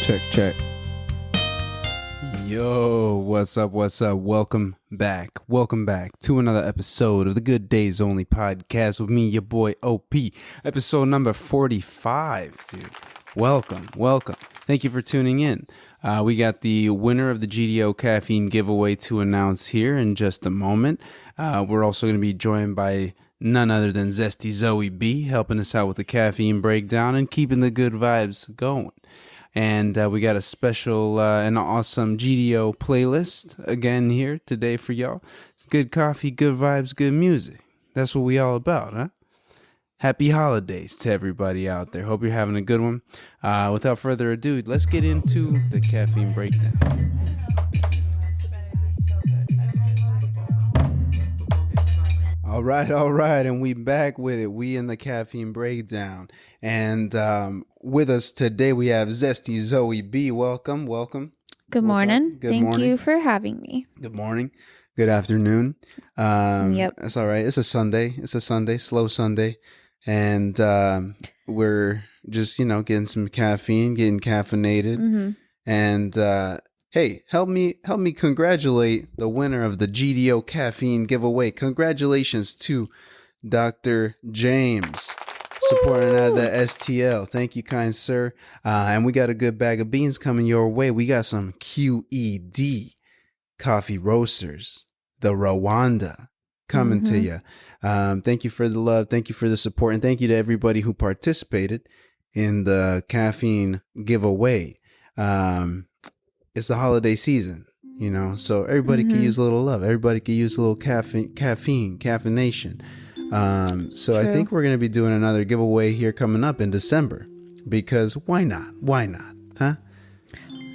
Check, check. Yo, what's up, what's up? Welcome back to another episode of the Good Days Only podcast with me, your boy OP. Episode number 45, dude. Welcome. Thank you for tuning in. We got the winner of the GDO caffeine giveaway to announce here in just a moment. We're also going to be joined by none other than Zesty Zoe B, helping us out with the caffeine breakdown and keeping the good vibes going. And we got a special and awesome GDO playlist again here today for y'all. It's good coffee, good vibes, good music. That's what we all about, huh? Happy holidays to everybody out there. Hope you're having a good one. Without further ado, let's get into the caffeine breakdown. All right, and we back with it. We in the caffeine breakdown. And with us today, we have Zesty Zoe B. Welcome. Good morning. Thank you for having me. Good morning. Good afternoon. Yep. That's all right. It's a Sunday, slow Sunday. And we're just, getting some caffeine, getting caffeinated. Mm-hmm. And hey, help me congratulate the winner of the GDO caffeine giveaway. Congratulations to Dr. James, supporting out the STL. Thank you, kind sir. And we got a good bag of beans coming your way. We got some QED coffee roasters, the Rwanda, coming to you. Thank you for the love. Thank you for the support. And thank you to everybody who participated in the caffeine giveaway. It's the holiday season, so everybody can use a little love. Everybody can use a little caffeination. So True. I think we're going to be doing another giveaway here coming up in December, because why not? Huh?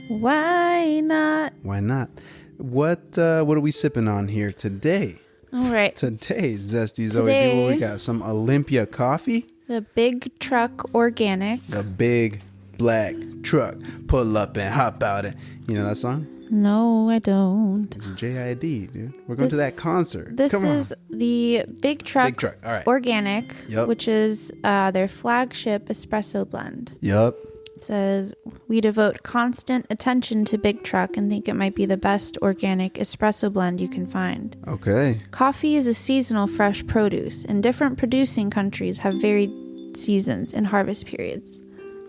Why not? What are we sipping on here today? All right. Today, Zesty Zoe, what we got? Some Olympia coffee? The Big Truck Organic. The big black truck, pull up and hop out. And you know that song? No, I don't. It's JID, dude. We're going to that concert. This is the Big Truck, All right. Organic, Yep. which is their flagship espresso blend. Yup. It says, we devote constant attention to Big Truck and think it might be the best organic espresso blend you can find. Okay. Coffee is a seasonal fresh produce, and different producing countries have varied seasons and harvest periods.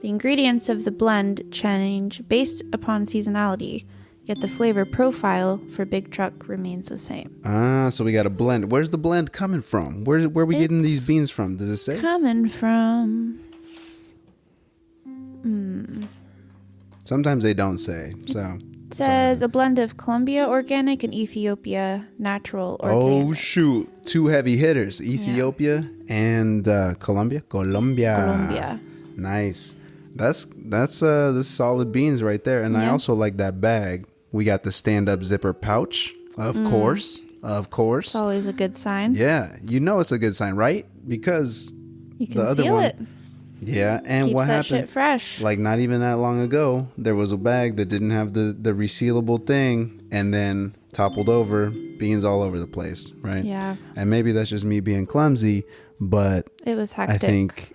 The ingredients of the blend change based upon seasonality, yet the flavor profile for Big Truck remains the same. So we got a blend. Where's the blend coming from? Where are we getting these beans from? Does it say? Coming from... Sometimes they don't say. So It says a blend of Colombia Organic and Ethiopia Natural Organic. Oh shoot! Two heavy hitters: Ethiopia and Colombia. Colombia. Nice. That's the solid beans right there. And I also like that bag. We got the stand-up zipper pouch, of course. It's always a good sign. Yeah, it's a good sign, right? Because You can the other seal one, it. yeah. And Keeps what that happened? shit fresh. Like not even that long ago, there was a bag that didn't have the resealable thing, and then toppled over, beans all over the place, right? Yeah. And maybe that's just me being clumsy, but It was hectic. I think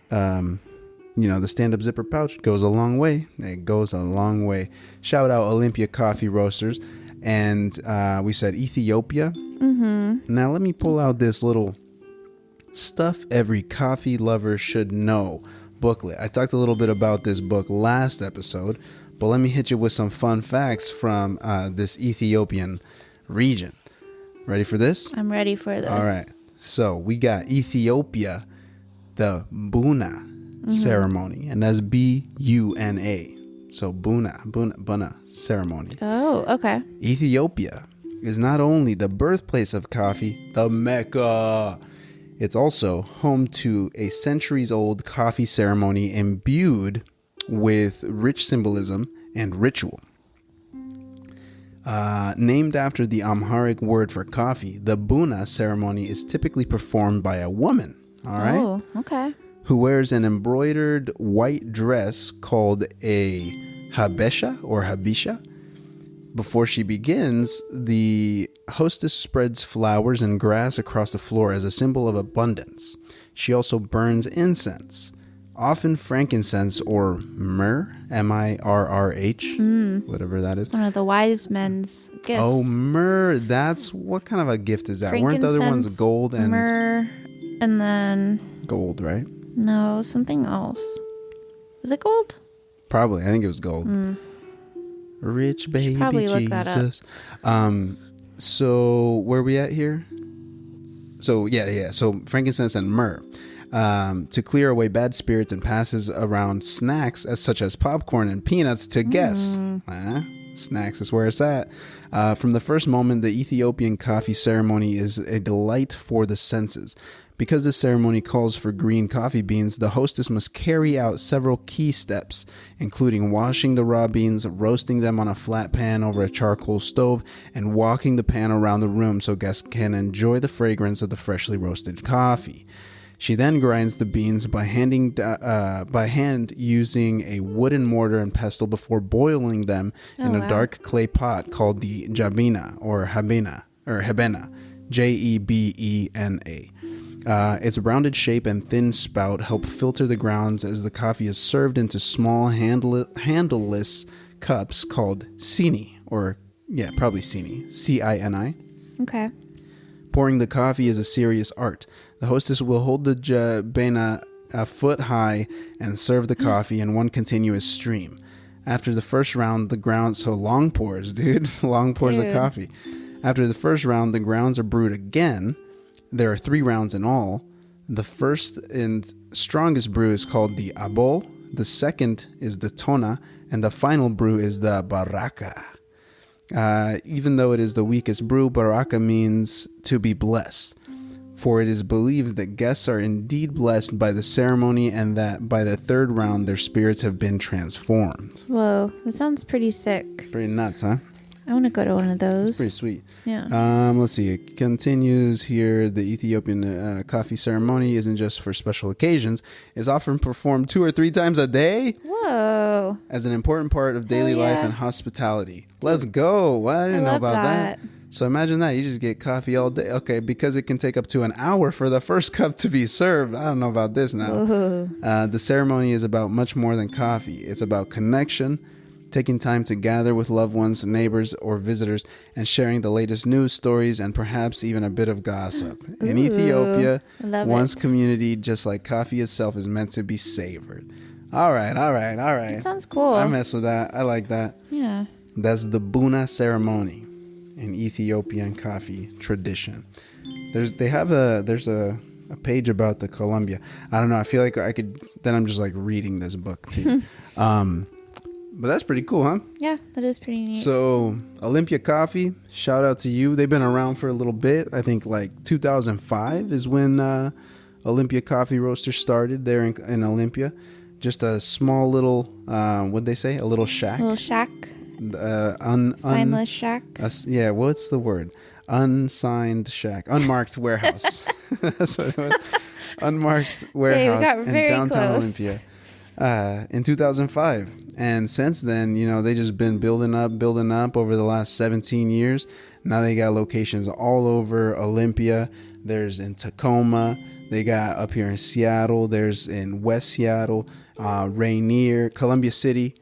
the stand-up zipper pouch goes a long way. It goes a long way. Shout out Olympia Coffee Roasters. And we said Ethiopia. Mm-hmm. Now let me pull out this little stuff every coffee lover should know booklet. I talked a little bit about this book last episode, but let me hit you with some fun facts from this Ethiopian region. Ready for this? I'm ready for this. All right. So we got Ethiopia, the Buna ceremony, and that's Buna. So Buna ceremony. Oh, okay. Ethiopia is not only the birthplace of coffee, the Mecca. It's also home to a centuries-old coffee ceremony imbued with rich symbolism and ritual. Named after the Amharic word for coffee, the Buna ceremony is typically performed by a woman. All right. Oh, okay. Who wears an embroidered white dress called a habesha or habisha. Before she begins, the hostess spreads flowers and grass across the floor as a symbol of abundance. She also burns incense. Often frankincense or myrrh, M-I-R-R-H, whatever that is. One of the wise men's gifts. Oh, myrrh. That's what kind of a gift is that? Weren't the other ones gold and myrrh, and then gold, right? no, something else. Was it gold? Probably. I think it was gold. Rich baby probably look that up. Jesus. So where are we at here? So yeah. So frankincense and myrrh. To clear away bad spirits and passes around snacks such as popcorn and peanuts to guests. Snacks is where it's at. From the first moment, the Ethiopian coffee ceremony is a delight for the senses. Because this ceremony calls for green coffee beans, the hostess must carry out several key steps, including washing the raw beans, roasting them on a flat pan over a charcoal stove, and walking the pan around the room so guests can enjoy the fragrance of the freshly roasted coffee. She then grinds the beans by hand using a wooden mortar and pestle before boiling them in a dark clay pot called the jabina or habena, Jebena. Its rounded shape and thin spout help filter the grounds as the coffee is served into small handleless cups called sini, probably sini, C-I-N-I. Okay. Pouring the coffee is a serious art. The hostess will hold the jabena a foot high and serve the coffee in one continuous stream. After the first round, the grounds, so long pours, long pours of coffee. After the first round, the grounds are brewed again. There are 3 rounds in all. The first and strongest brew is called the abol. The second is the tona, and the final brew is the baraka. Even though it is the weakest brew, baraka means to be blessed. For it is believed that guests are indeed blessed by the ceremony and that by the 3rd round their spirits have been transformed. Whoa, that sounds pretty sick. Pretty nuts, huh? I want to go to one of those. It's pretty sweet. Yeah. Let's see. It continues here. The Ethiopian coffee ceremony isn't just for special occasions. It's often performed 2 or 3 times a day. Whoa. As an important part of daily life and hospitality. Let's go. Well, I didn't know about that. So imagine that. You just get coffee all day. Okay, because it can take up to an hour for the first cup to be served. I don't know about this now. The ceremony is about much more than coffee. It's about connection, taking time to gather with loved ones, neighbors, or visitors, and sharing the latest news stories and perhaps even a bit of gossip. In Ethiopia, one's community, just like coffee itself, is meant to be savored. All right. That sounds cool. I mess with that. I like that. Yeah. That's the Buna ceremony, an Ethiopian coffee tradition. There's a page about the Colombia. I don't know. I feel like I could. Then I'm just like reading this book too. But that's pretty cool, huh? Yeah, that is pretty neat. So Olympia Coffee, shout out to you. They've been around for a little bit. I think like 2005 is when Olympia Coffee Roaster started there in Olympia. Just a small little, what'd they say? A little shack. A little shack. Signless shack. Yeah, what's the word? Unsigned shack. Unmarked warehouse. That's what it was. Unmarked warehouse in downtown Olympia in 2005. And since then, they just been building up over the last 17 years. Now they got locations all over Olympia. There's in Tacoma. They got up here in Seattle. There's in West Seattle, Rainier, Columbia City.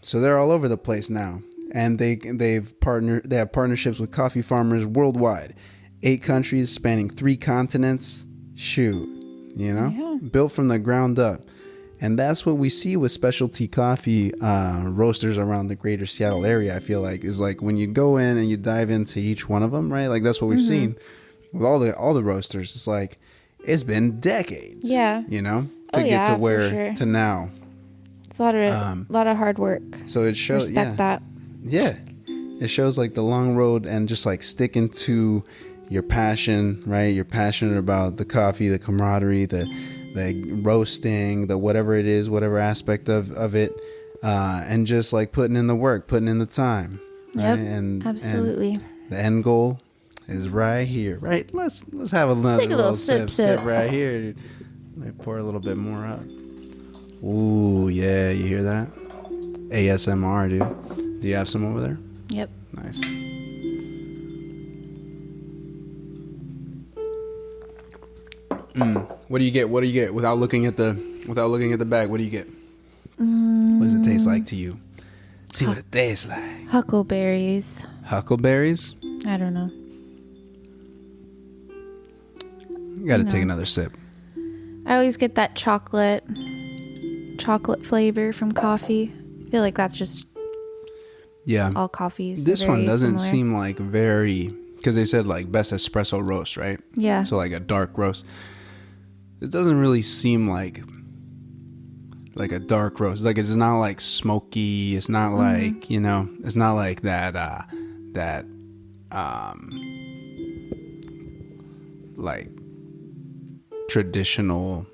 So they're all over the place now. And they have partnerships with coffee farmers worldwide. 8 countries spanning 3 continents. Shoot, built from the ground up. And that's what we see with specialty coffee roasters around the greater Seattle area, I feel like, is like when you go in and you dive into each one of them, right? Like that's what we've seen with all the roasters. It's like it's been decades, to get to where to now. It's a lot of hard work. So it shows, Respect that. Yeah. It shows like the long road and just like sticking to your passion, right? You're passionate about the coffee, the camaraderie, the roasting, the whatever it is, whatever aspect of it, and just like putting in the work, putting in the time. Right? Yep, absolutely. And the end goal is right here, right? Let's have another take a little sip right here. Let me pour a little bit more up. Ooh, yeah, you hear that? ASMR, dude. Do you have some over there? Yep. Nice. What do you get without looking at the Without looking at the bag, what do you get? What does it taste like to you? See what it tastes like. Huckleberries. Huckleberries? I don't know. You got to take another sip. I always get that chocolate flavor from coffee. I feel like that's just all coffees. This one doesn't similar. seem like very, because they said like best espresso roast, right? Yeah. So like a dark roast. It doesn't really seem like a dark roast. Like it's not like smoky. It's not like, it's not like that like traditional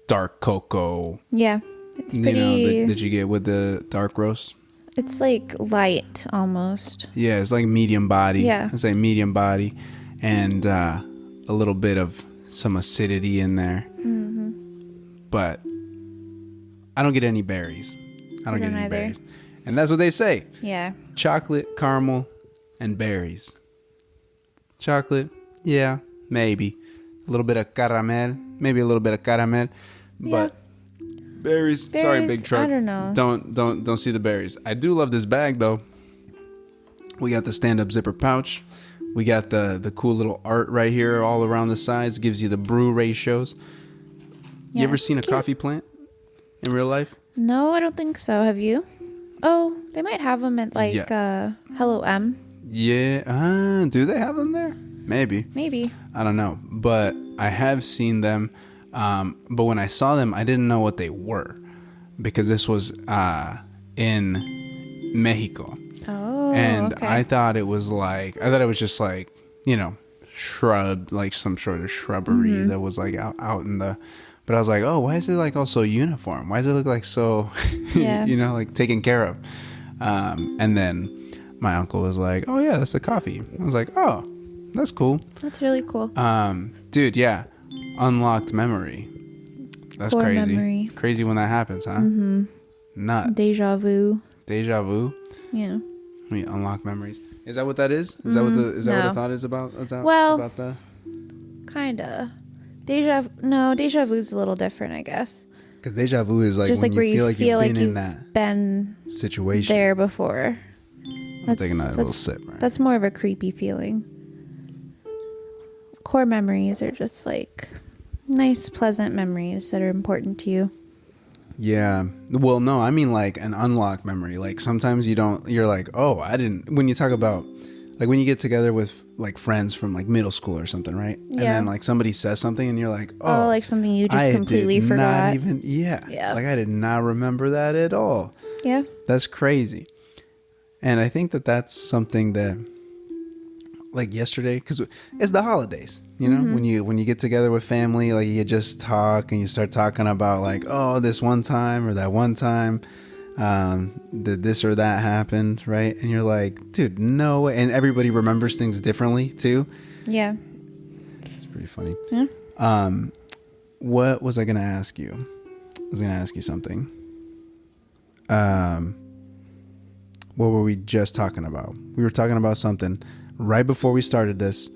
dark cocoa. Yeah. It's pretty. That you get with the dark roast. It's like light almost. Yeah, it's like medium body. Yeah. I say medium body, and a little bit of some acidity in there. Mm-hmm. But I don't get any berries. I don't get any berries. And that's what they say. Yeah. Chocolate, caramel, and berries. Chocolate, yeah, maybe. A little bit of caramel. Maybe a little bit of caramel. But berries, sorry, big truck. I don't know. Don't see the berries. I do love this bag though. We got the stand-up zipper pouch. We got the cool little art right here all around the sides. Gives you the brew ratios. You ever seen a coffee plant in real life? No, I don't think so. Have you? Oh, they might have them at like Hello M. Yeah. Do they have them there? Maybe. I don't know. But I have seen them. But when I saw them, I didn't know what they were. Because this was in Mexico. Oh, and okay. I thought it was just like, shrub, like some sort of shrubbery that was like out in the, but I was like, oh, why is it like all so uniform? Why does it look like so, like taken care of? And then my uncle was like, oh yeah, that's the coffee. I was like, oh, that's cool. That's really cool. Dude, yeah. Unlocked memory. That's Core crazy. memory. Crazy when that happens, huh? Mm-hmm. Nuts. Deja vu. Yeah. We unlock memories. Is that what that is? Is that what what the thought is about? About the kinda. Deja vu is a little different, I guess. Because deja vu is like just when like where you feel like you've been in that been situation there before. I'm taking another little sip. Right? That's more of a creepy feeling. Core memories are just like nice, pleasant memories that are important to you. Yeah. Well, no, I mean like an unlocked memory. Like sometimes you're like, oh, I didn't, when you talk about like when you get together with like friends from like middle school or something, right? Yeah. And then like somebody says something and you're like, oh, like something you just completely forgot. Yeah. Like I did not remember that at all. Yeah. That's crazy. And I think that's something that like yesterday, because it's the holidays, when you get together with family, like you just talk and you start talking about like, oh, this one time or that one time that this or that happened, right? And you're like, dude, no way. And everybody remembers things differently too. Yeah. It's pretty funny. Yeah. What was I gonna ask you? I was gonna ask you something. What were we just talking about? We were talking about something right before we started this,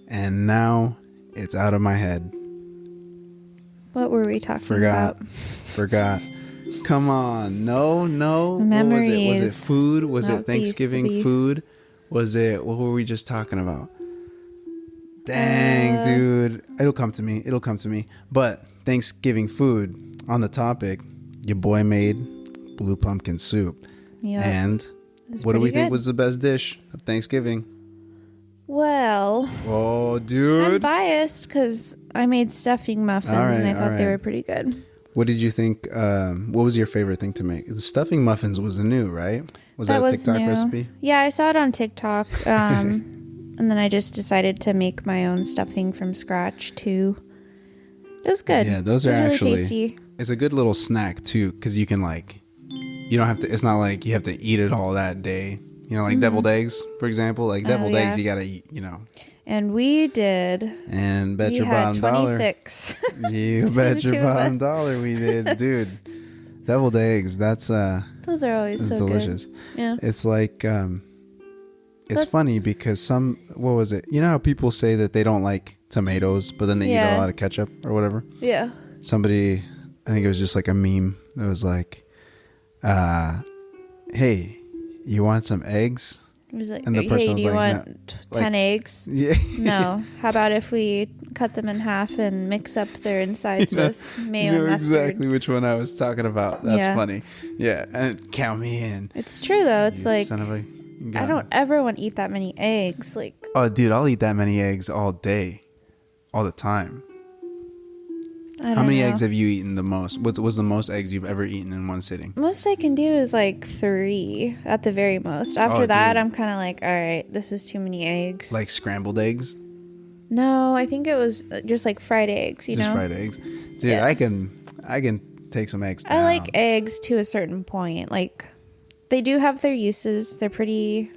and now it's out of my head. What were we talking about? Forgot. Come on. No. Memories. What was it? Was it food? Was it Thanksgiving food? Was it, what were we just talking about? Dang, dude. It'll come to me. But Thanksgiving food, on the topic, your boy made blue pumpkin soup. Yep. And what do we think was the best dish of Thanksgiving? Well, oh, dude, I'm biased because I made stuffing muffins and I thought they were pretty good. What did you think? What was your favorite thing to make? The stuffing muffins was new, right? Was that a TikTok recipe? Yeah, I saw it on TikTok. And then I just decided to make my own stuffing from scratch too. It was good. Yeah, those are actually really tasty. It's a good little snack too, because you can you don't have to. It's not like you have to eat it all that day. Like deviled eggs, for example. Like deviled eggs, you gotta eat. And we did. And bet your bottom dollar. 26. You bet your bottom dollar we did, dude. Deviled eggs. Those are always so delicious. Good. Yeah. It's like it's funny because what was it? You know how people say that they don't like tomatoes, but then they eat a lot of ketchup or whatever. Yeah. Somebody I think it was just like a meme that was like, hey, you want some eggs? It was like, And the person hey, was do you like, want no. 10 eggs? Yeah. No. How about if we cut them in half and mix up their insides with mayo and mustard? Exactly which one I was talking about. That's funny. Yeah, and count me in. It's true though. It's like, son of a gun. I don't ever want to eat that many eggs. Like, oh, dude, I'll eat that many eggs all day, all the time. How many eggs have you eaten the most? What was the most eggs you've ever eaten in one sitting? Most I can do is like 3 at the very most. After that, I'm kind of like, all right, this is too many eggs. Like scrambled eggs? No, I think it was just like fried eggs, you know? Just fried eggs. Dude, Yeah. I can take some eggs down. I like eggs to a certain point. Like, they do have their uses. They're pretty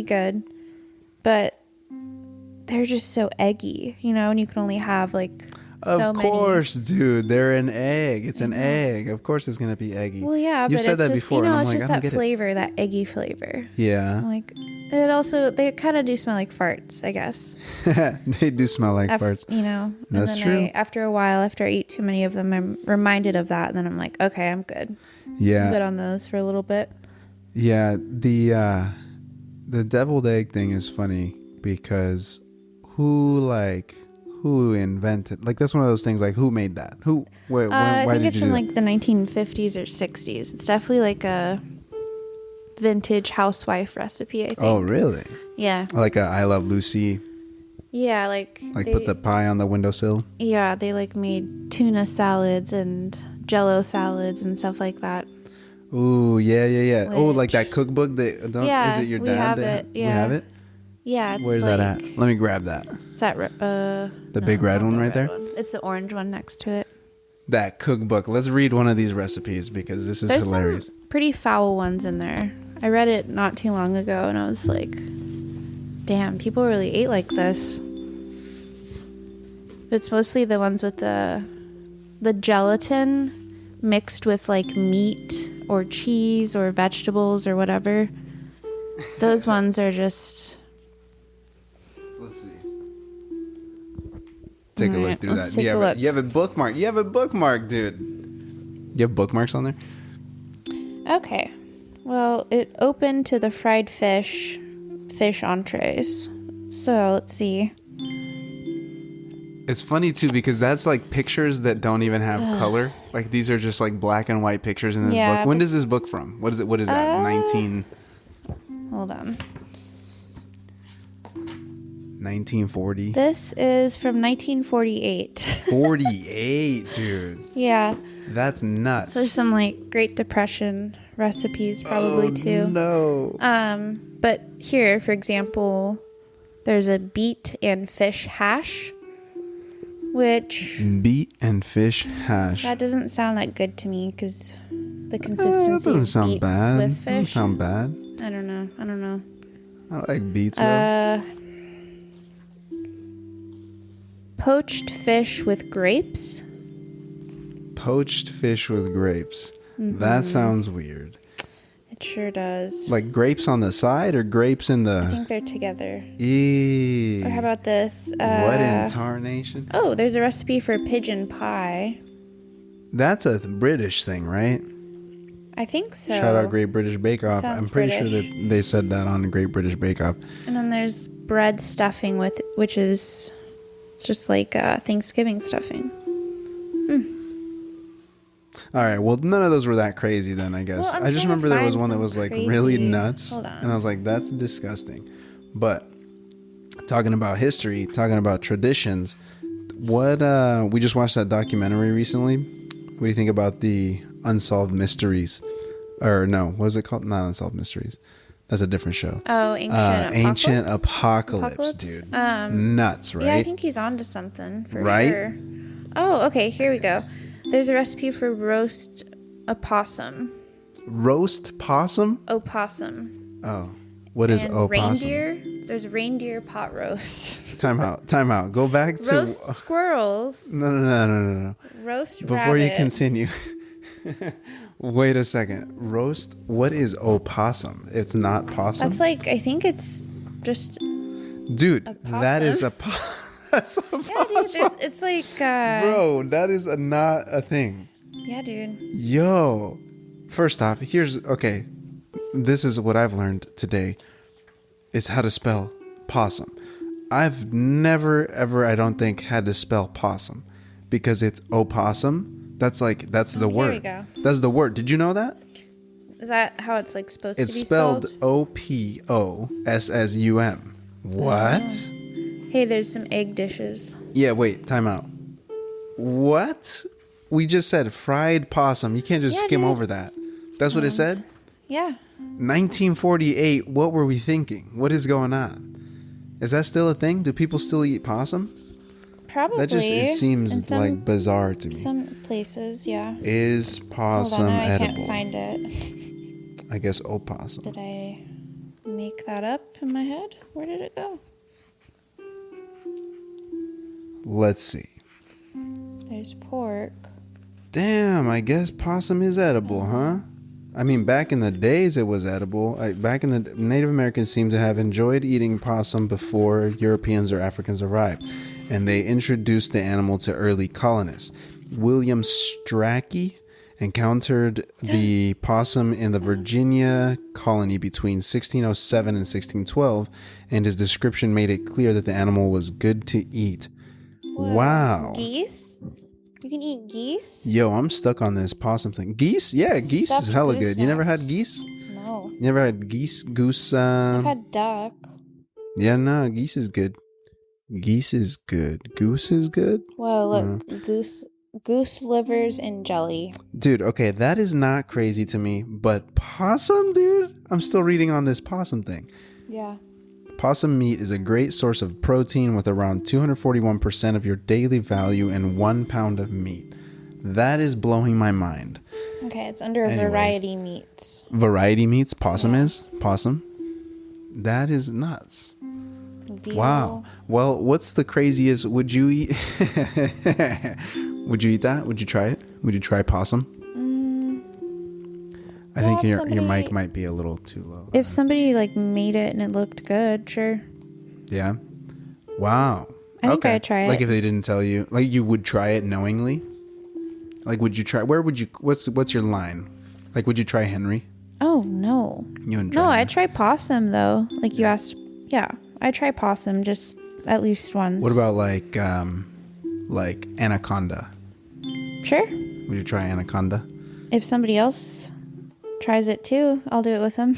good. But they're just so eggy, you know? And you can only have like... Of course, dude. They're an egg. It's an egg. Of course, it's gonna be eggy. Well, yeah, you but said it's that just, before, you know, and I'm it's like, just I don't that get flavor, that eggy flavor. Yeah. Like, it also, they kind of do smell like farts, I guess. They do smell like farts. You know, That's and then true. After a while, after I eat too many of them, I'm reminded of that, and then I'm like, okay, I'm good. Yeah. I'm good on those for a little bit. Yeah. The deviled egg thing is funny because who invented, like, that's one of those things, like, who made that? Why I think did it's you from do like the 1950s or 60s. It's definitely like a vintage housewife recipe, I think. Oh, really? Yeah. Like a I Love Lucy, Yeah, like put the pie on the windowsill? Yeah, they like made tuna salads and jello salads and stuff like that. Ooh, yeah. Oh, like Which- that cookbook that Yeah, is it your we dad? have that- it, We yeah. have it? Yeah, it's Where's like, that at? Let me grab that. It's that The big red one right there? It's the orange one next to it. That cookbook. Let's read one of these recipes because this is There's hilarious. some pretty foul ones in there. I read it not too long ago and I was like, damn, people really ate like this. It's mostly the ones with the gelatin mixed with like meat or cheese or vegetables or whatever. Those ones are just... Let's see. Take a look Alright, through that. let's take a look. You have a bookmark. You have a bookmark, dude. You have bookmarks on there? Okay. Well, it opened to the fried fish entrees. So, let's see. It's funny too because that's like pictures that don't even have color. Like these are just like black and white pictures in this Yeah, book. When but- does this book from? What is it? What is that? 1940? This is from 1948. 48, dude. Yeah. That's nuts. So there's some like Great Depression recipes probably too. No. But here, for example, there's a beet and fish hash, which Beet and fish hash. that doesn't sound that good to me because the That consistency doesn't of sound beets bad. with Doesn't fish. sound bad. I don't know. I like beets though. Poached fish with grapes. Poached fish with grapes. That sounds weird. It sure does. Like grapes on the side or grapes in I the... think they're together. Eee. Or how about this? What in tarnation? Oh, there's a recipe for pigeon pie. That's a British thing, right? I think so. Shout out Great British Bake Off. Sounds I'm pretty sure British. that they said that on Great British Bake Off. And then there's bread stuffing which is it's just like Thanksgiving stuffing. All right, well, none of those were that crazy then, I guess. Well, I'm I just trying to remember there was find one that some was like really crazy- nuts. Hold on. And I was like, that's disgusting. But talking about history, talking about traditions, we just watched that documentary recently. What do you think about the Unsolved Mysteries? Or no, what is it called? Not Unsolved Mysteries. That's a different show. Oh, Ancient Apocalypse, dude. Nuts, right? Yeah, I think he's onto something for Right? sure. Oh, okay, here we go. There's a recipe for roast opossum. Roast possum? Opossum. Oh. What is And opossum? reindeer. There's reindeer pot roast. Time out. Go back to... Roast squirrels. No. Roast Before you rabbit. continue, wait a second. Roast? What is opossum? It's not possum? That's like, I think it's just... Dude, possum. that is a that's a Yeah, dude, possum. it's like... Bro, that is not a thing. Yeah, dude. Yo. First off, okay. This is what I've learned today is how to spell possum. I've never, ever, I don't think, had to spell possum because it's opossum. That's the word. Here we go. That's the word. Did you know that? Is that how it's like supposed to be spelled? spelled? Opossum. What? Hey, there's some egg dishes. Yeah, wait, time out. What? We just said fried possum. You can't just skim over that. That's what it said? Yeah. 1948, what were we thinking? What is going on? Is that still a thing? Do people still eat possum? Probably. That just it seems like bizarre to me. Some places, yeah. Is possum Hold on, edible? I can't find it. I guess opossum. Did I make that up in my head? Where did it go? Let's see. There's pork. Damn, I guess possum is edible, huh? I mean, back in the days, it was edible. Native Americans seem to have enjoyed eating possum before Europeans or Africans arrived, and they introduced the animal to early colonists. William Strachey encountered the possum in the Virginia colony between 1607 and 1612, and his description made it clear that the animal was good to eat. Whoa. Wow. Geese? You can eat geese? Yo, I'm stuck on this possum thing. Geese? Yeah, geese Stuffed is hella goose good. You never necks. had geese? No. You never had goose? I've had duck. Yeah, no, geese is good. Geese is good. Goose is good? Whoa, look. Goose livers and jelly. Dude, okay, that is not crazy to me, but possum, dude? I'm still reading on this possum thing. Yeah. Possum meat is a great source of protein with around 241% of your daily value in 1 pound of meat. That is blowing my mind. Okay, it's under Anyways. variety meats. Variety meats? Possum is? Possum? That is nuts. Veal. Wow. Well, what's the craziest? Would you eat? Would you eat that? Would you try it? Would you try possum? I think your mic might be a little too low. If somebody like made it and it looked good, sure. Yeah. Wow. I think I'd try it. Like if they didn't tell you, like you would try it knowingly. Like would you try? Where would you? What's your line? Like would you try Henry? Oh no. You wouldn't try No, Henry. I'd try possum though. Like you asked. Yeah, I'd try possum just at least once. What about like anaconda? Sure. Would you try anaconda? If somebody else tries it too, I'll do it with them.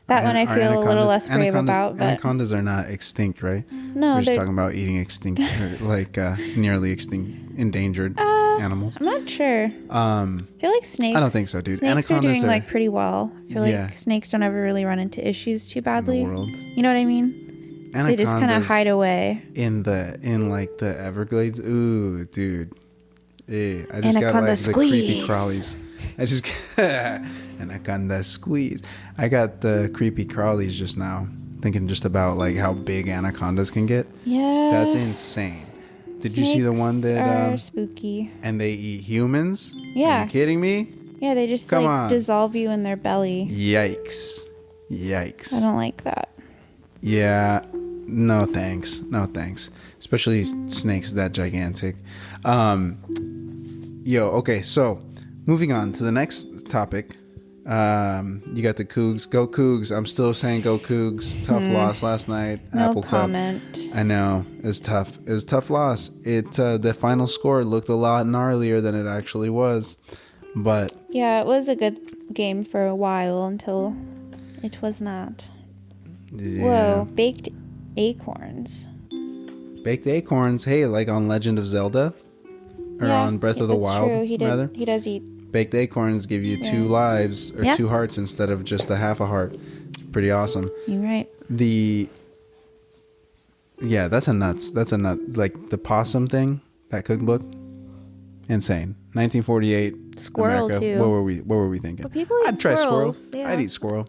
That one I feel a little less brave about. But Anacondas are not extinct, right? no, We're just they're. talking about eating extinct, or like nearly extinct, endangered animals. I'm not sure. I feel like snakes. I don't think so, dude. Snakes are Anacondas doing are- like pretty well. I feel Yeah. like snakes don't ever really run into issues too badly. In the world. You know what I mean? So they just kind of Anacondas hide away. in like the Everglades. Ooh, dude. Hey, I just got Anaconda like the creepy squeeze. crawlies. I just anaconda squeeze. I got the creepy crawlies just now. Thinking just about like how big anacondas can get. Yeah. That's insane. Did you see the one Snakes that are spooky? and they eat humans? Yeah. Are you kidding me? Yeah, they just Come like on. dissolve you in their belly. Yikes. Yikes. I don't like that. Yeah. No thanks. No thanks. Especially snakes that gigantic. Okay, so moving on to the next topic. You got the Cougs. Go Cougs. I'm still saying go Cougs. Tough loss last night. No Apple Cup. comment. I know. It was tough. It was a tough loss. The final score looked a lot gnarlier than it actually was. But Yeah, it was a good game for a while until it was not. yeah. Whoa, baked acorns. Baked acorns. Hey, like on Legend of Zelda? Or Yeah, on Breath of the that's Wild, true. He rather? does eat. Baked acorns give you 2 lives or Yeah. 2 hearts instead of just a half a heart. Pretty awesome. You're right. Yeah, that's a nut. Like the possum thing, that cookbook, insane. 1948, Squirrel, America. too. What were we thinking? But people eat I'd try squirrel. squirrels, yeah. I'd eat squirrel.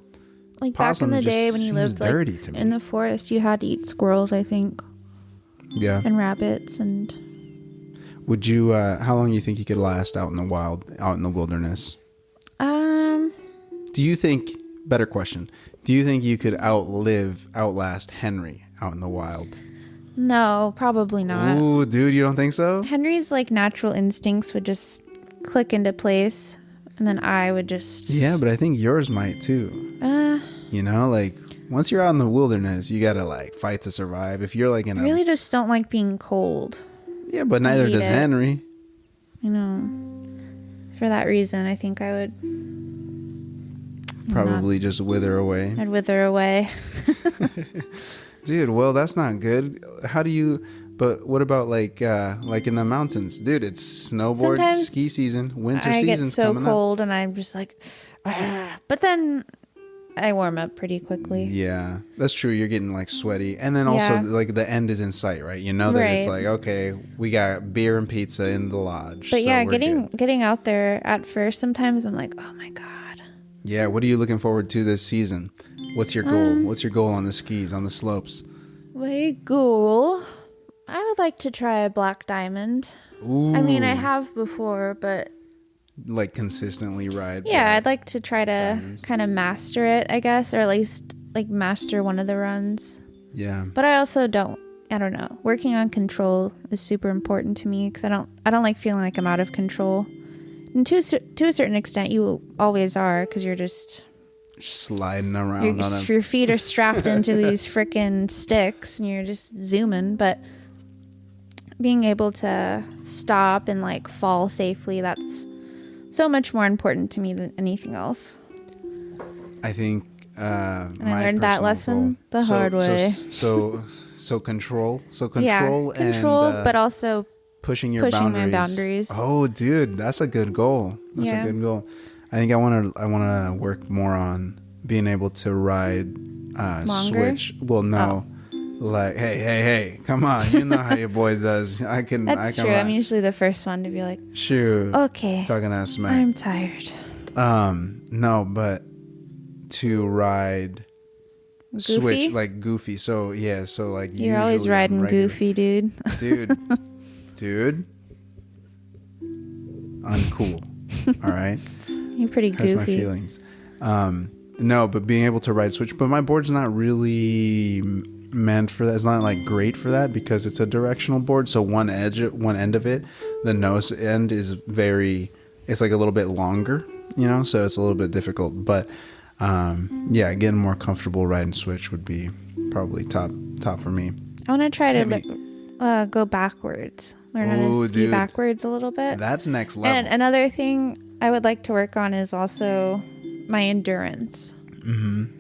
Like Possum back in the just day when you seems lived dirty like to me. in the forest, you had to eat squirrels, I think, Yeah. and rabbits and. Would you? How long do you think you could last out in the wild, out in the wilderness? Um, Do you think? Better question. Do you think you could outlast Henry out in the wild? No, probably not. Ooh, dude, you don't think so? Henry's like natural instincts would just click into place, and then I would just... Yeah, but I think yours might too. You know, like, once you're out in the wilderness, you gotta, like, fight to survive. If you're, like, in I really just don't like being cold. Yeah, but neither does Henry. You know, for that reason, I think I would... Probably just wither away. I'd wither away. Dude, well, that's not good. How do you... But what about, like in the mountains? Dude, it's snowboard, Sometimes ski season, winter I get season's so coming cold, up. and I'm just like... "Ah." But then I warm up pretty quickly. Yeah, that's true. You're getting, like, sweaty. And then also, like, the end is in sight, right? You know that it's like, okay, we got beer and pizza in the lodge. But so yeah, we're getting out there at first, sometimes I'm like, oh my God. Yeah, what are you looking forward to this season? What's your goal? What's your goal on the skis, on the slopes? My goal... I would like to try a black diamond. Ooh. I mean, I have before, but... Like, consistently ride. Yeah, I'd like to try to kind of master it, I guess, or at least, like, master one of the runs. Yeah. But I also don't know. Working on control is super important to me, because I don't like feeling like I'm out of control. And to a certain extent, you always are, because you're just... sliding around on them. Your feet are strapped into these freaking sticks, and you're just zooming, but... being able to stop and like fall safely, that's so much more important to me than anything else. I think and I learned that lesson the hard way. So control and but also pushing my boundaries. Oh, dude, that's a good goal. That's a good goal. I think I want to work more on being able to ride switch. Well, no. Like, hey, come on. You know how your boy does. I can That's true. ride. I'm usually the first one to be like, shoot. Okay. Talking that smack. I'm tired. No, but to ride Goofy? switch, like Goofy. So, yeah, so like you're always riding Goofy, dude. Dude. Uncool. All right? You're pretty goofy. Hurts my feelings. No, but being able to ride switch. But my board's not really meant for that. It's not like great for that because it's a directional board. So one end of it, the nose end is it's like a little bit longer, you know, so it's a little bit difficult. But yeah, getting more comfortable riding switch would be probably top for me. I want to try to go backwards. Learn how to ski backwards a little bit. That's next level. And another thing I would like to work on is also my endurance. You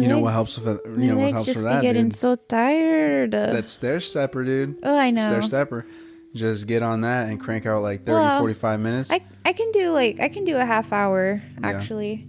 know what helps with that? You know what helps for that, getting dude? So tired. That stair stepper, dude. Oh, I know. Stair stepper. Just get on that and crank out like 30, 45 minutes. I can do a half hour actually,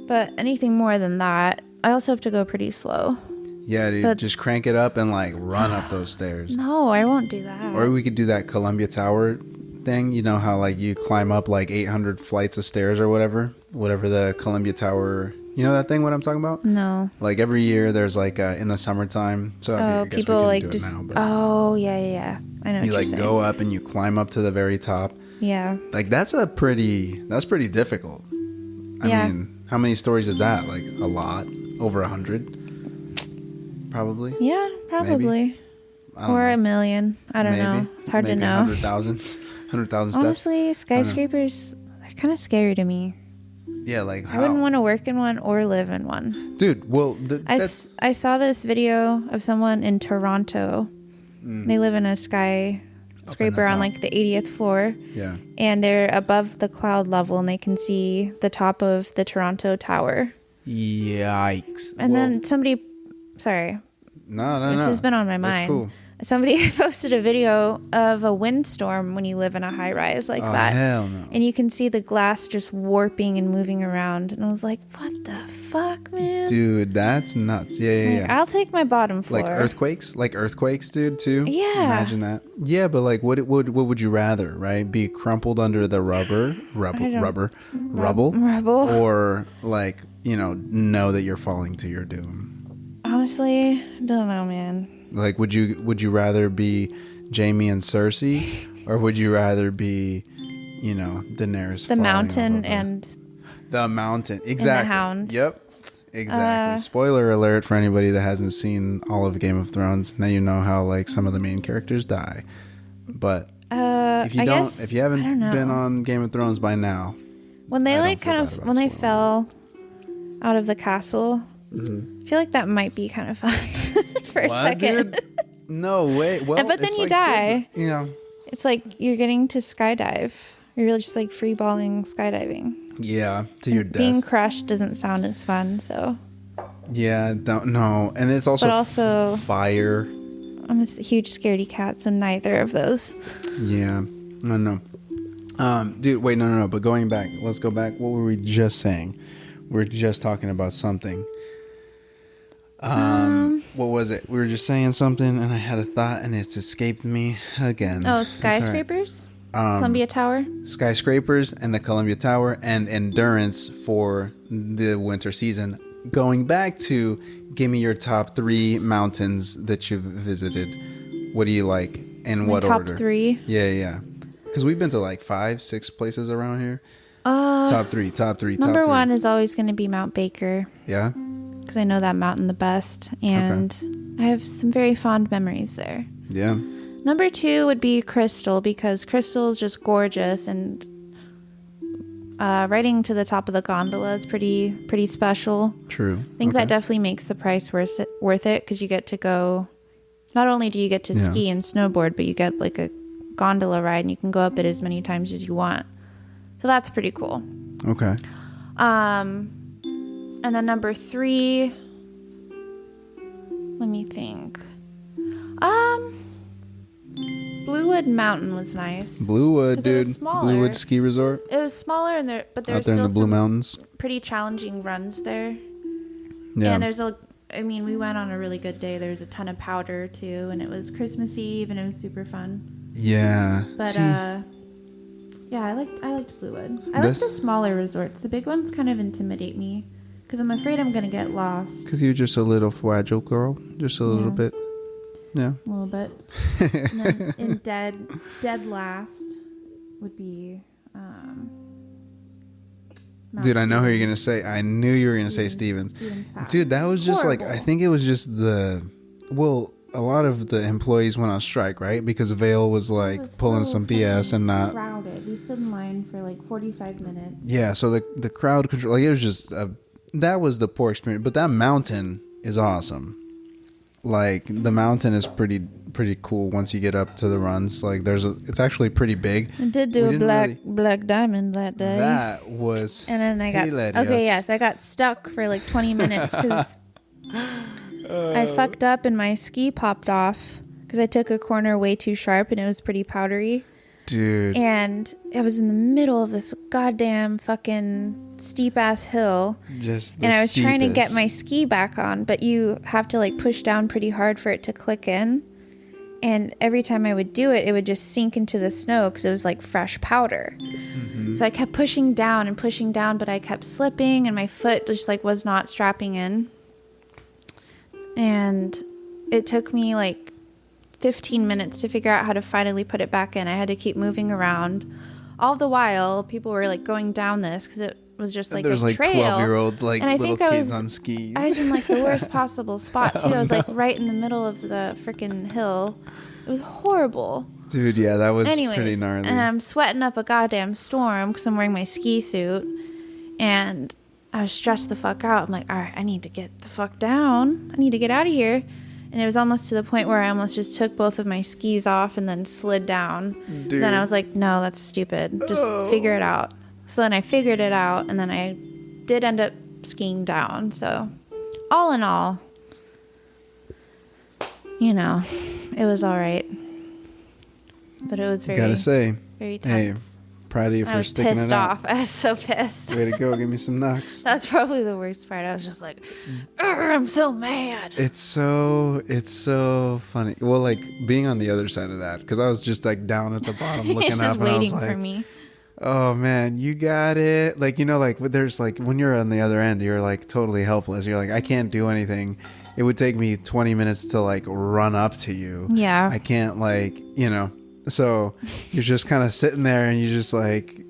but anything more than that, I also have to go pretty slow. Yeah, dude. Just crank it up and like run up those stairs. No, I won't do that. Or we could do that Columbia Tower thing. You know how like you climb up like 800 flights of stairs or whatever the Columbia Tower. You know that thing? What I'm talking about? No. Like every year, there's like in the summertime. So I guess people we like can do just. it now, Oh yeah. I know. You like go up and you climb up to the very top. Yeah. Like that's pretty difficult. I mean, how many stories is that? Like a lot, over 100, probably. Yeah, probably. Maybe. Or a million. I don't know. It's hard to know. 100,000 steps. Honestly, skyscrapers, they're kind of scary to me. Yeah, like how? I wouldn't want to work in one or live in one. Dude, well, I saw this video of someone in Toronto. They live in a skyscraper on like the 80th floor. Yeah. And they're above the cloud level and they can see the top of the Toronto Tower. Yikes. And then somebody, sorry. No. This has been on my mind. That's cool. Somebody posted a video of a windstorm when you live in a high rise like that. Hell no. And you can see the glass just warping and moving around. And I was like, what the fuck, man? Dude, that's nuts. Yeah. I'll take my bottom floor. Like earthquakes, dude, too. Yeah. Imagine that. Yeah, but like, what would you rather, right? Be crumpled under the rubble, or like, know that you're falling to your doom? Honestly, don't know, man. Like, would you rather be Jaime and Cersei, or would you rather be, Daenerys? The mountain the mountain, exactly. And the hound. Yep, exactly. Spoiler alert for anybody that hasn't seen all of Game of Thrones. Now you know how like some of the main characters die, but If you I don't, guess, if you haven't I don't know. been on Game of Thrones by now, When they I like don't feel kind bad of about when they spoiling fell out of the castle, I feel like that might be kind of fun for a second. dude? No way. Well, But then it's you like die. You know. It's like you're getting to skydive. You're really just like free balling skydiving. Yeah, to your death. Being crushed doesn't sound as fun, so. Yeah, don't know. And it's also, But also fire. I'm a huge scaredy cat, so neither of those. Yeah, I don't know. Dude, wait, no. But going back, let's go back. What were we just saying? We're just talking about something. What was it? We were just saying something, and I had a thought, and it's escaped me again. Oh, It's all right. skyscrapers? Columbia Tower? Skyscrapers and the Columbia Tower and endurance for the winter season. Going back to, give me your top 3 mountains that you've visited. What do you like? In My what top order? 3? Yeah. Because we've been to like 5, 6 places around here. Top three. Number 1 is always going to be Mount Baker. Yeah? Because I know that mountain the best. And I have some very fond memories there. Yeah. Number 2 would be Crystal, because Crystal is just gorgeous, and riding to the top of the gondola is pretty special. True. I think that definitely makes the price worth it, because you get to go. Not only do you get to ski and snowboard, but you get like a gondola ride, and you can go up it as many times as you want. So that's pretty cool. Okay. And then number 3, let me think. Bluewood Mountain was nice. Bluewood, 'Cause it was dude. smaller. Bluewood Ski Resort. It was smaller, but there Out was there in still the Blue some Mountains. pretty challenging runs there. Yeah. And we went on a really good day. There was a ton of powder too, and it was Christmas Eve, and it was super fun. Yeah. But See, yeah, I liked Bluewood. I like the smaller resorts. The big ones kind of intimidate me, because I'm afraid I'm gonna get lost. because you're just a little fragile girl. Just a little bit. Yeah. A little bit. And then in dead last would be Mount Dude, I know who Stevens. you're going to say. I knew you were going to say Stevens. Pass. Dude, that was just Horrible. like, I think it was just a lot of the employees went on strike, right? Because Vale was like It was pulling so some BS and not. crowded. We stood in line for like 45 minutes. Yeah, so the crowd control, like it was just, that was the poor experience. But that mountain is awesome. Like the mountain is pretty cool once you get up to the runs. Like it's actually pretty big. I did do a black diamond that day. That was and then I got hilarious. okay. Yes, I got stuck for like 20 minutes because I fucked up and my ski popped off because I took a corner way too sharp and it was pretty powdery. Dude. And I was in the middle of this goddamn fucking steep ass hill. And I was trying to get my ski back on, but you have to like push down pretty hard for it to click in. And every time I would do it, it would just sink into the snow because it was like fresh powder. Mm-hmm. So I kept pushing down, but I kept slipping and my foot just like was not strapping in. And it took me like 15 minutes to figure out how to finally put it back in. I had to keep moving around. All the while, people were like going down this because it was just like there's a like trail. 12-year-olds, like and I little think kids on skis. I was in like the worst possible spot too. I was like right in the middle of the freaking hill. It was horrible. Dude, yeah, that was pretty gnarly. And I'm sweating up a goddamn storm because I'm wearing my ski suit. And I was stressed the fuck out. I'm like, all right, I need to get the fuck down. I need to get out of here. And it was almost to the point where I almost just took both of my skis off and then slid down. Dude. Then I was like, no, that's stupid. Just figure it out. So then I figured it out, and then I did end up skiing down. So all in all, you know, it was all right. But it was very, very tense. Hey, proud of you for sticking it out. I was pissed off. I was so pissed. Way to go. Give me some knocks. That's probably the worst part. I was just like, I'm so mad. It's so funny. Well, like being on the other side of that, because I was just like down at the bottom looking He's up just and I was waiting like, for me. oh man, you got it. Like, you know, like there's like when you're on the other end, you're like totally helpless. You're like, I can't do anything. It would take me 20 minutes to like run up to you. Yeah. I can't, like, you know. So you're just kind of sitting there and you just like,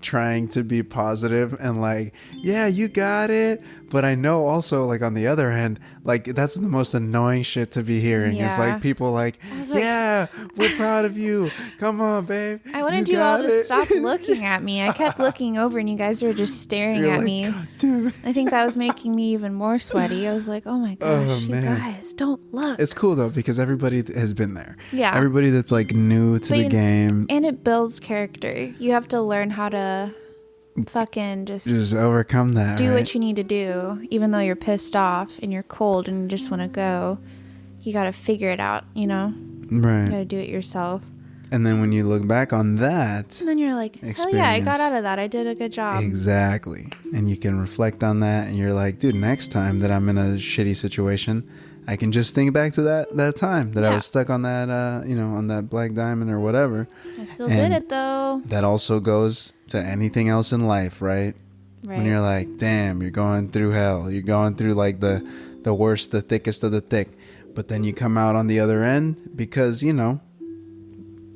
trying to be positive and like, yeah, you got it. But I know also like on the other hand, like that's the most annoying shit to be hearing. Yeah. It's like people like, yeah, we're proud of you. Come on, babe. I wanted you all to stop looking at me. I kept looking over and you guys were just staring at me. God damn it. I think that was making me even more sweaty. I was like, oh my gosh, you guys, don't look. It's cool though because everybody has been there. Yeah. Everybody that's like new to the game. And it builds character. You have to learn how to fucking just overcome that. Do what you need to do, even though you're pissed off and you're cold and you just want to go. You got to figure it out, Right. You got to do it yourself. And then when you look back on that, and then you're like, hell yeah, I got out of that. I did a good job. Exactly. And you can reflect on that and you're like, dude, next time that I'm in a shitty situation, I can just think back to that time that I was stuck on that, on that black diamond or whatever. I still did it though. That also goes to anything else in life, right? When you're like, damn, you're going through hell. You're going through like the worst, the thickest of the thick. But then you come out on the other end because,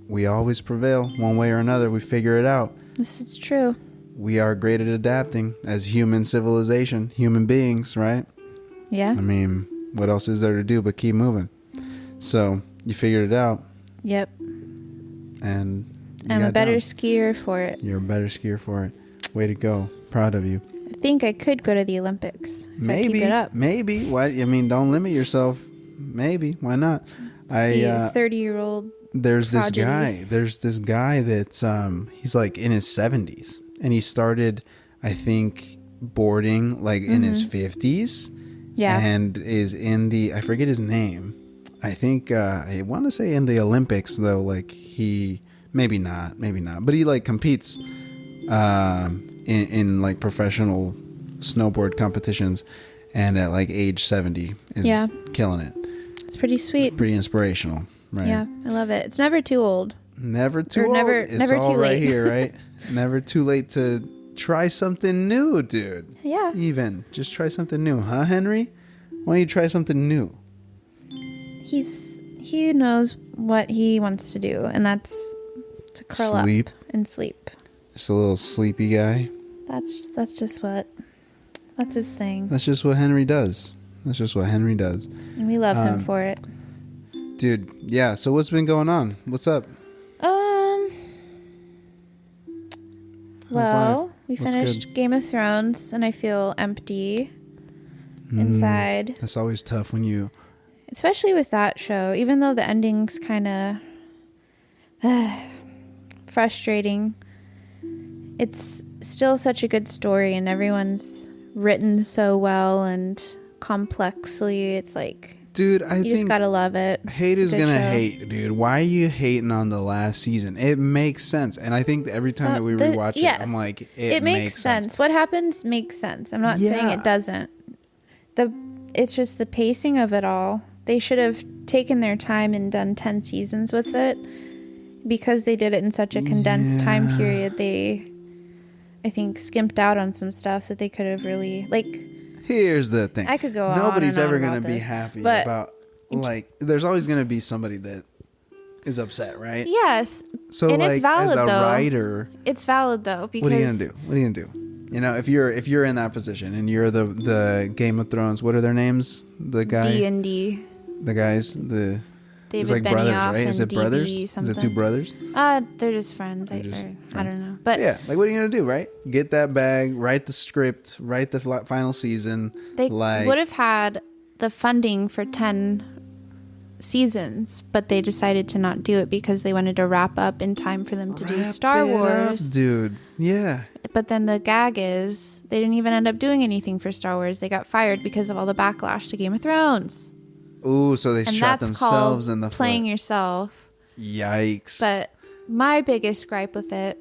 we always prevail one way or another. We figure it out. This is true. We are great at adapting as human civilization, human beings, right? Yeah. I mean, what else is there to do but keep moving? So you figured it out. Yep. And I'm a better skier for it. You're a better skier for it. Way to go. Proud of you. I think I could go to the Olympics. Maybe. Keep it up. Maybe. Why? I mean, don't limit yourself. Maybe. Why not? The 30-year-old. There's this guy that's he's like in his 70s and he started, I think, boarding like in his 50s. Yeah. And is in I forget his name. I think I want to say in the Olympics though, like he maybe not, but he like competes in like professional snowboard competitions and at like age 70 is killing it. It's pretty sweet. Pretty inspirational. Right. Yeah, I love it. It's never too old. Never too old. It's never all too right late. here, right? Never too late to try something new, dude. Yeah. Even just try something new, huh, Henry? Why don't you try something new? He knows what he wants to do, and that's to curl up and sleep. Just a little sleepy guy. That's just that's his thing. That's just what Henry does. And we love him for it. Dude, yeah, so what's been going on? What's up? Well, we finished Game of Thrones and I feel empty inside. That's always tough when you... Especially with that show, even though the ending's kind of frustrating. It's still such a good story and everyone's written so well and complexly. It's like... Dude, I think you just gotta love it. Hate is gonna hate, dude. Why are you hating on the last season? It makes sense, and I think every time that we rewatch it, I'm like, it makes sense. What happens makes sense. I'm not saying it doesn't. It's just the pacing of it all. They should have taken their time and done 10 seasons with it, because they did it in such a condensed time period. They, I think, skimped out on some stuff that they could have really like. Here's the thing. I could go on. Nobody's ever going to be happy about, like, there's always going to be somebody that is upset, right? Yes. So, and like, it's valid, as a though. writer... It's valid, though, because... What are you going to do? You know, if you're in that position and you're the Game of Thrones, what are their names? The guy... D&D. The guys, David it's like Benioff brothers, right? Is it DD brothers? something. Is it two brothers? They're just friends. I don't know. But yeah, like what are you gonna do, right? Get that bag, write the script, write the final season. They would have had the funding for 10 seasons, but they decided to not do it because they wanted to wrap up in time for them to do Star Wars. Dude, yeah. But then the gag is they didn't even end up doing anything for Star Wars. They got fired because of all the backlash to Game of Thrones. Ooh, so they shot themselves in the foot. Playing yourself. Yikes. But my biggest gripe with it.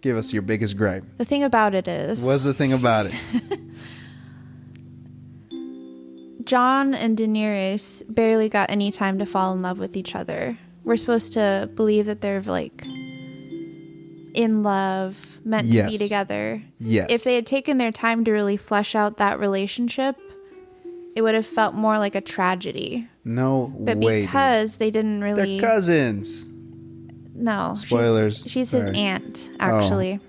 Give us your biggest gripe. The thing about it is. What's the thing about it? Jon and Daenerys barely got any time to fall in love with each other. We're supposed to believe that they're like in love, meant to be together. Yes. If they had taken their time to really flesh out that relationship, it would have felt more like a tragedy. No but way. Because they didn't really... They're cousins. No. Spoilers. She's his Sorry. aunt, actually.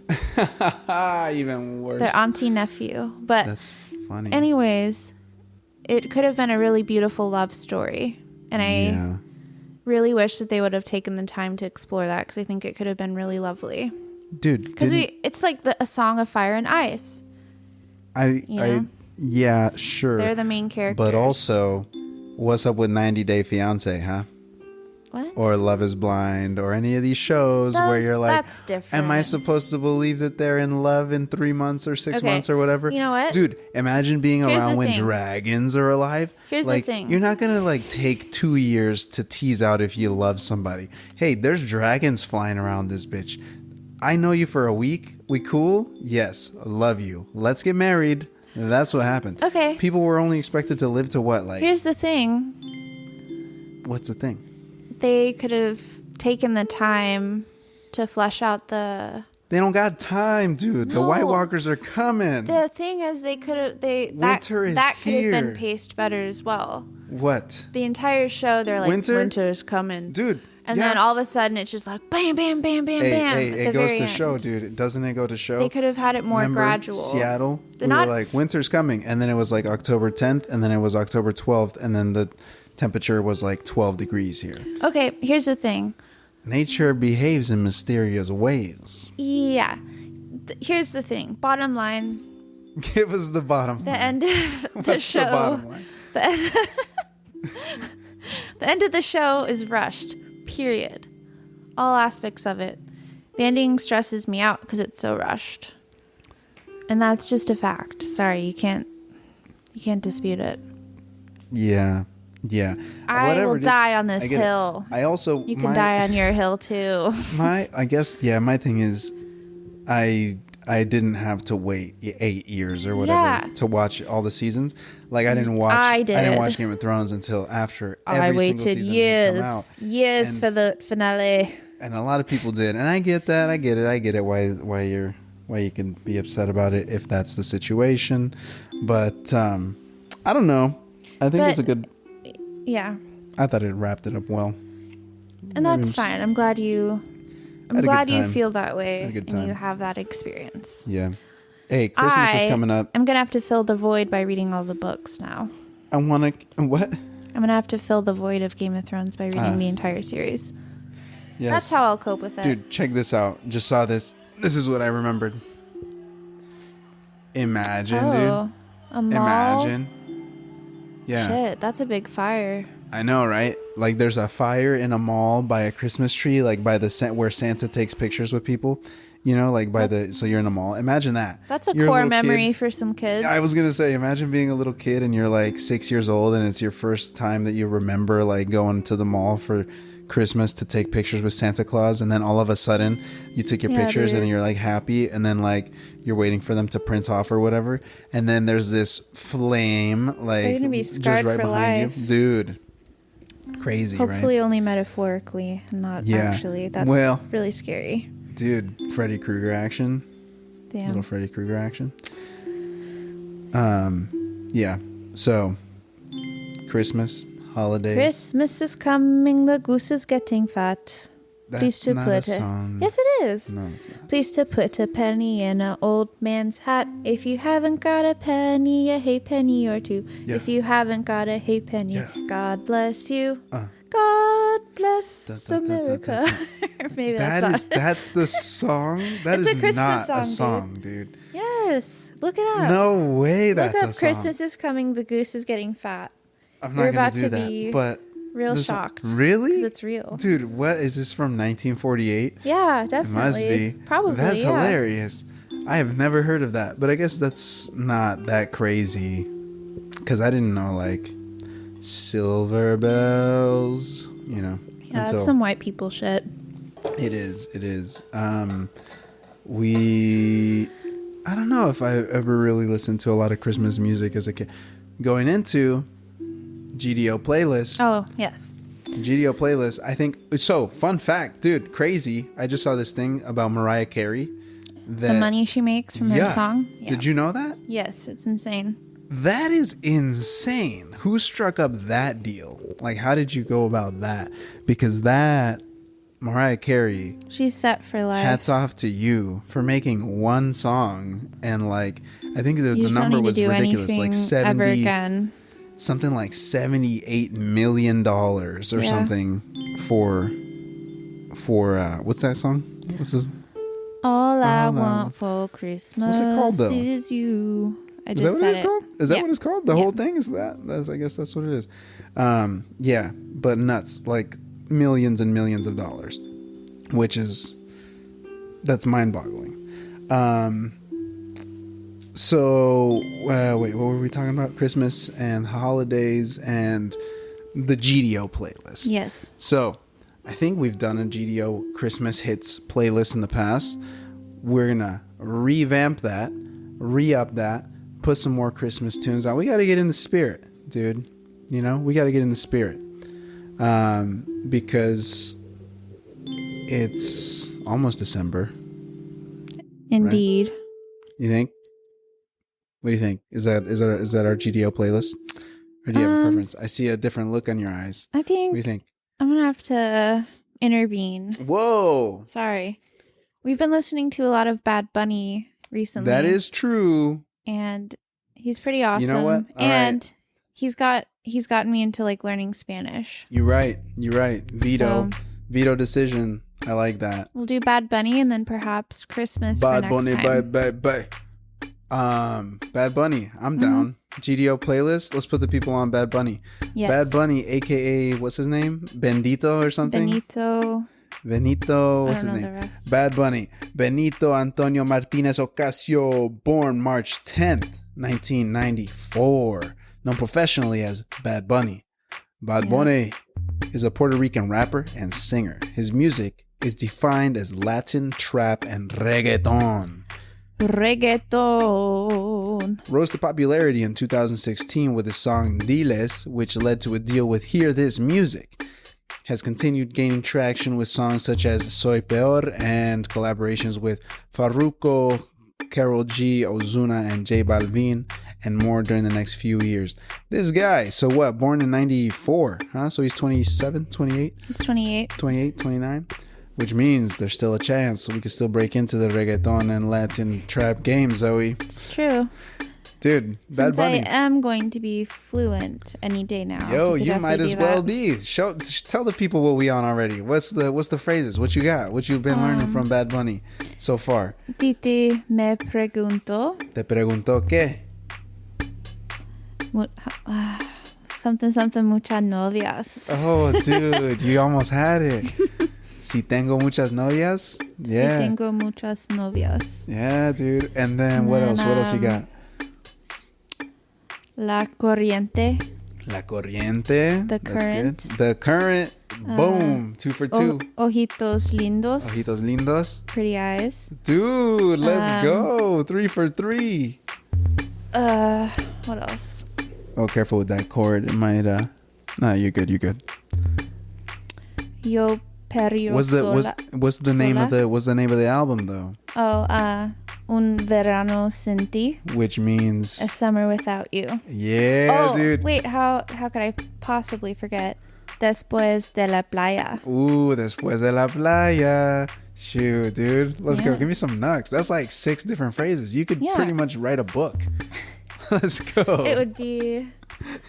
Even worse. Their auntie nephew. But That's funny. anyways, it could have been a really beautiful love story. And I really wish that they would have taken the time to explore that, because I think it could have been really lovely. Dude. Because it's like a song of fire and ice. Yeah, sure. They're the main characters. But also, what's up with 90 Day Fiance, huh? What? Or Love is Blind, or any of these shows where you're like, that's different. am I supposed to believe that they're in love in 3 months or 6 months or whatever? You know what? Dude, imagine being Here's around the when thing. dragons are alive. Here's the like, thing. You're not going to like take 2 years to tease out if you love somebody. Hey, there's dragons flying around this bitch. I know you for a week. We cool? Yes. Love you. Let's get married. And that's what happened. Okay. People were only expected to live to what? Like, Here's the thing. what's the thing? They could have taken the time to flesh out the... They don't got time, dude. The No. White Walkers are coming. The thing is, they could have... Winter is that could have been here. paced better as well. What? The entire show, they're like, Winter? winter's coming. Dude. And yeah. then all of a sudden, it's just like, bam, bam, bam, bam, bam. Hey, at it the goes very to end. show, dude. Doesn't it go to show? They could have had it more Remember gradual. Seattle? They're We not- were like, winter's coming. And then it was like October 10th. And then it was October 12th. And then the temperature was like 12 degrees here. Okay, here's the thing. Nature behaves in mysterious ways. Yeah. Here's the thing. Bottom line, Give us the bottom the line. end of the What's show. the bottom line? The end of the show is rushed. Period. All aspects of it. The ending stresses me out because it's so rushed. And that's just a fact. Sorry, you can't dispute it. Yeah. Yeah. I Whatever, will dude. die on this I get it. hill. I also... You can die on your hill too. I guess, yeah, my thing is, I didn't have to wait 8 years or whatever Yeah. to watch all the seasons. Like I didn't watch. I didn't did. watch Game of Thrones until after I every single waited season had come out. years And- for the finale. And a lot of people did, and I get that. I get it. Why you can be upset about it if that's the situation. But I don't know. I think it's a good. Yeah. I thought it wrapped it up well. And that's fine. I'm glad you Had a good you time. feel that way Had a good and you time. have that experience. Yeah. Hey, Christmas is coming up. I'm going to have to fill the void by reading all the books now. I want to. What? I'm going to have to fill the void of Game of Thrones by reading the entire series. Yes. That's how I'll cope with it. Dude, check this out. Just saw this. This is what I remembered. Imagine, dude. A mall? Imagine. Yeah. Shit, that's a big fire. I know, right? Like there's a fire in a mall by a Christmas tree, like by the where Santa takes pictures with people. You know, like by so you're in a mall. Imagine that. That's a You're core little memory kid. for some kids. I was gonna say, imagine being a little kid and you're like 6 years old and it's your first time that you remember like going to the mall for Christmas to take pictures with Santa Claus, and then all of a sudden you took your Yeah, pictures dude. and you're like happy, and then like you're waiting for them to print off or whatever, and then there's this flame like They're gonna be scarred for life. you, dude. Crazy, Hopefully right? only metaphorically, not Yeah. actually. That's Well- really scary. Dude, Freddy Krueger action. Damn. Little Freddy Krueger action. Yeah. So, Christmas, holidays. Christmas is coming, the goose is getting fat. That's Please to not put a it. song. Yes, it is. No, it's not. Please to put a penny in an old man's hat. If you haven't got a penny, a halfpenny or two. Yeah. If you haven't got a halfpenny, Yeah. God bless you. Uh. God bless Da, da, da, da, America. da, Or maybe that's not. That's the song. That It's is a Christmas not a song, song, dude. Yes. Look it up. No way Look that's up a song. Christmas is coming, the goose is getting fat. I'm You're not gonna about do to that. be But Real this one- shocked. Really? Because it's real. Dude, what is this from 1948? Yeah, It definitely. must be. Probably. That's yeah. hilarious. I have never heard of that, but I guess that's not that crazy because I didn't know like silver bells, you know. Yeah, until that's some white people shit. it is. It is. I don't know if I ever really listened to a lot of Christmas music as a kid. Going into GDO playlist. Oh, yes. GDO playlist, I think. So, fun fact, dude, crazy. I just saw this thing about Mariah Carey. The money she makes from her song. Yeah. Did you know that? Yes, it's insane. That is insane. Who struck up that deal? Like, how did you go about that? Because that Mariah Carey, She's set for life. hats off to you for making one song. And like, I think the You just number don't need was to do ridiculous. Like anything 70, ever again. something like $78 million or something for what's that song? What's this? All I want for Christmas is you. I just Is that what said it's called? Is that what it's called? The whole thing is that? I guess that's what it is. Yeah, but nuts. Like millions and millions of dollars, that's mind-boggling. So, wait, what were we talking about? Christmas and holidays and the GDO playlist. Yes. So, I think we've done a GDO Christmas hits playlist in the past. We're going to revamp that, re-up that, put some more Christmas tunes on. We got to get in the spirit, dude. You know, we got to get in the spirit. Because it's almost December. Indeed. Right? You think? What do you think? Is that our GDO playlist? Or do you have a preference? I see a different look on your eyes. I think. What do you think? I'm going to have to intervene. Whoa. Sorry. We've been listening to a lot of Bad Bunny recently. That is true. And he's pretty awesome. You know what? And he's gotten me into like learning Spanish. You're right. Veto decision. I like that. We'll do Bad Bunny and then perhaps Christmas Bad for next Bunny, time. Bad Bunny. I'm down. GDO playlist. Let's put the people on Bad Bunny. Yes. Bad Bunny, aka what's his name? Bendito or something? Benito. What's his name? Bad Bunny. Benito Antonio Martinez Ocasio, born March 10th, 1994. Known professionally as Bad Bunny. Bad Bunny is a Puerto Rican rapper and singer. His music is defined as Latin, trap, and reggaeton. Rose to popularity in 2016 with his song Diles, which led to a deal with Hear This Music. Has continued gaining traction with songs such as Soy Peor and collaborations with Farruko, Karol G, Ozuna, and J Balvin, and more during the next few years. This guy, so what, born in 94, huh? So he's 27, 28? He's 28. 28, 29? Which means there's still a chance we could still break into the reggaeton and Latin trap game, Zoe. It's true. Dude, Bad Bunny. I am going to be fluent any day now. Yo, you might as well be. Tell the people what we on already. What's the phrases? What you got? What you've been learning from Bad Bunny so far? Titi me pregunto. Te preguntó qué? Something muchas novias. Oh, dude, you almost had it. Si tengo muchas novias? Yeah. Si tengo muchas novias. Yeah, dude. And then what else? What else you got? La corriente. La corriente. The current. That's good. The current. Boom. 2 for 2. Ojitos lindos. Ojitos lindos. Pretty eyes. Dude, let's go. 3 for 3. What else? Oh, careful with that chord. It might No, you're good. Yo perio what's the name of the album though? Un verano sin ti. Which means a summer without you. Yeah, dude. Wait, how could I possibly forget? Después de la playa. Ooh, después de la playa. Shoot, dude. Let's go. Give me some nugs. That's like 6 different phrases. You could pretty much write a book. Let's go. It would be